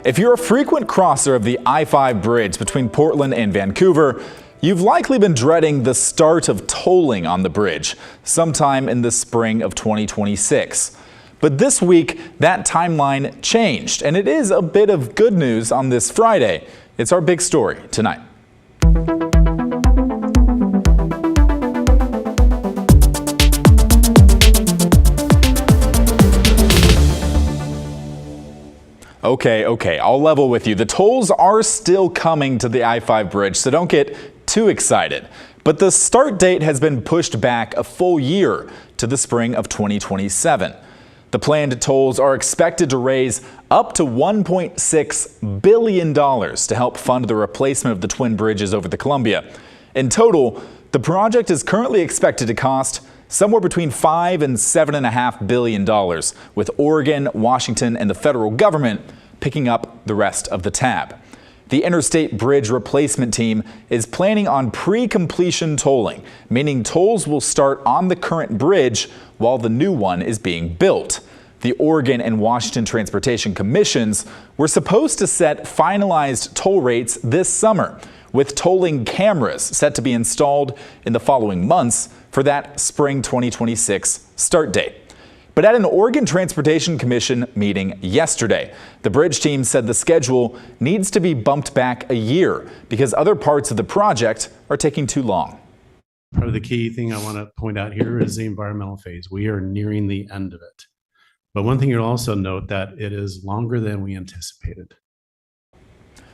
If you're a frequent crosser of the I-5 bridge between Portland and Vancouver, you've likely been dreading the start of tolling on the bridge sometime in the spring of 2026. But this week, that timeline changed, and it is a bit of good news on this Friday. It's our big story tonight. Okay, I'll level with you. The tolls are still coming to the I-5 bridge, so don't get too excited. But the start date has been pushed back a full year to the spring of 2027. The planned tolls are expected to raise up to $1.6 billion to help fund the replacement of the twin bridges over the Columbia. In total, the project is currently expected to cost somewhere between $5 and $7.5 billion, with Oregon, Washington, and the federal government picking up the rest of the tab. The Interstate Bridge Replacement team is planning on pre-completion tolling, meaning tolls will start on the current bridge while the new one is being built. The Oregon and Washington Transportation Commissions were supposed to set finalized toll rates this summer, with tolling cameras set to be installed in the following months for that spring 2026 start date. But at an Oregon Transportation Commission meeting yesterday, the bridge team said the schedule needs to be bumped back a year because other parts of the project are taking too long. Part of the key thing I want to point out here is the environmental phase. We are nearing the end of it. But one thing you'll also note that it is longer than we anticipated.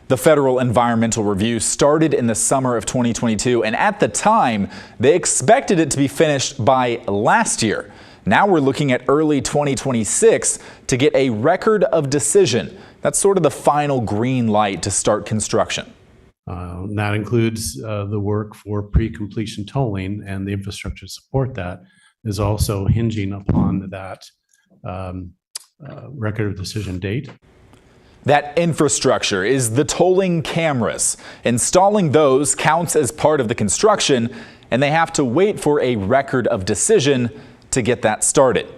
The federal environmental review started in the summer of 2022, and at the time, they expected it to be finished by last year. Now we're looking at early 2026 to get a record of decision. That's sort of the final green light to start construction. That includes the work for pre-completion tolling, and the infrastructure to support that is also hinging upon that record of decision date. That infrastructure is the tolling cameras. Installing those counts as part of the construction, and they have to wait for a record of decision to get that started.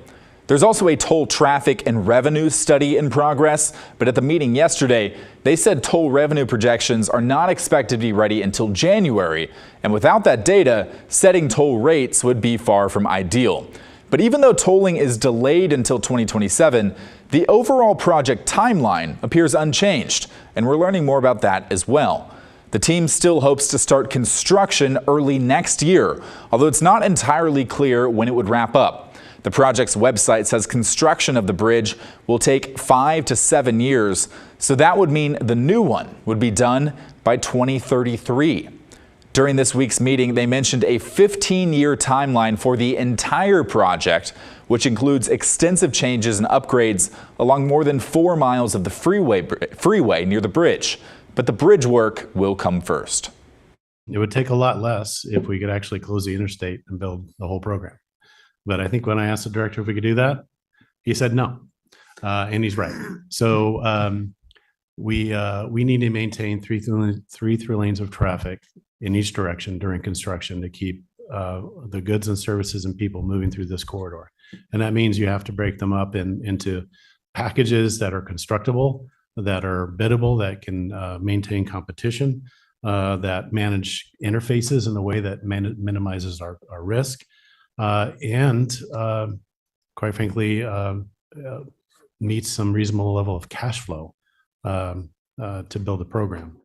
There's also a toll traffic and revenue study in progress, but at the meeting yesterday, they said toll revenue projections are not expected to be ready until January, and without that data, setting toll rates would be far from ideal. But even though tolling is delayed until 2027, the overall project timeline appears unchanged, and we're learning more about that as well. The team still hopes to start construction early next year, although it's not entirely clear when it would wrap up. The project's website says construction of the bridge will take 5 to 7 years, so that would mean the new one would be done by 2033. During this week's meeting, they mentioned a 15-year timeline for the entire project, which includes extensive changes and upgrades along more than 4 miles of the freeway near the bridge. But the bridge work will come first. It would take a lot less if we could actually close the interstate and build the whole program. But I think when I asked the director if we could do that, he said no, and he's right. So we need to maintain three through lanes of traffic in each direction during construction to keep the goods and services and people moving through this corridor. And that means you have to break them up into packages that are constructible, that are biddable, that can maintain competition, that manage interfaces in a way that minimizes our risk, and quite frankly, meets some reasonable level of cash flow to build a program.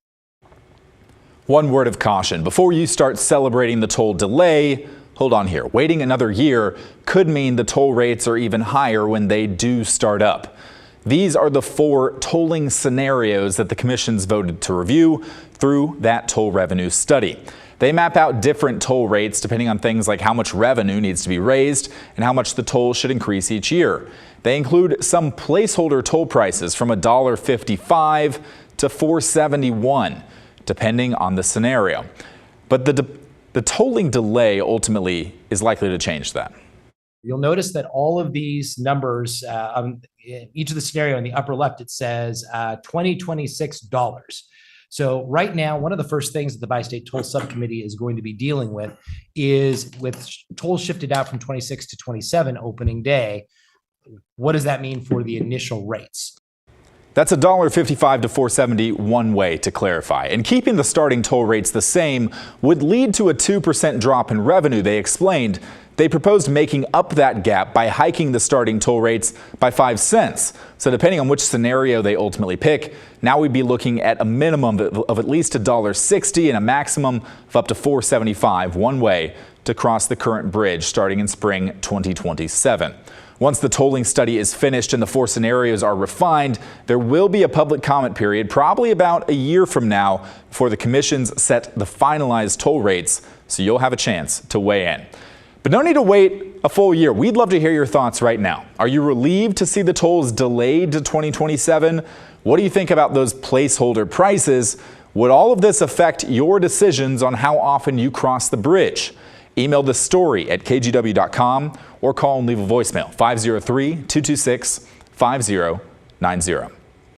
One word of caution before you start celebrating the toll delay. Hold on here. Waiting another year could mean the toll rates are even higher when they do start up. These are the 4 tolling scenarios that the commissions voted to review through that toll revenue study. They map out different toll rates depending on things like how much revenue needs to be raised and how much the toll should increase each year. They include some placeholder toll prices from $1.55 to $4.71, depending on the scenario. But the tolling delay ultimately is likely to change that. You'll notice that all of these numbers, each of the scenario in the upper left, it says $2026. So right now, one of the first things that the Bi-State Toll Subcommittee is going to be dealing with is with tolls shifted out from 26 to 27 opening day. What does that mean for the initial rates? That's $1.55 to $4.70 one way, to clarify. And keeping the starting toll rates the same would lead to a 2% drop in revenue, they explained. They proposed making up that gap by hiking the starting toll rates by 5 cents. So depending on which scenario they ultimately pick, now we'd be looking at a minimum of at least $1.60 and a maximum of up to $4.75 one way to cross the current bridge starting in spring 2027. Once the tolling study is finished and the 4 scenarios are refined, there will be a public comment period probably about a year from now before the commissions set the finalized toll rates, so you'll have a chance to weigh in. But no need to wait a full year. We'd love to hear your thoughts right now. Are you relieved to see the tolls delayed to 2027? What do you think about those placeholder prices? Would all of this affect your decisions on how often you cross the bridge? Email the story at kgw.com or call and leave a voicemail 503-226-5090.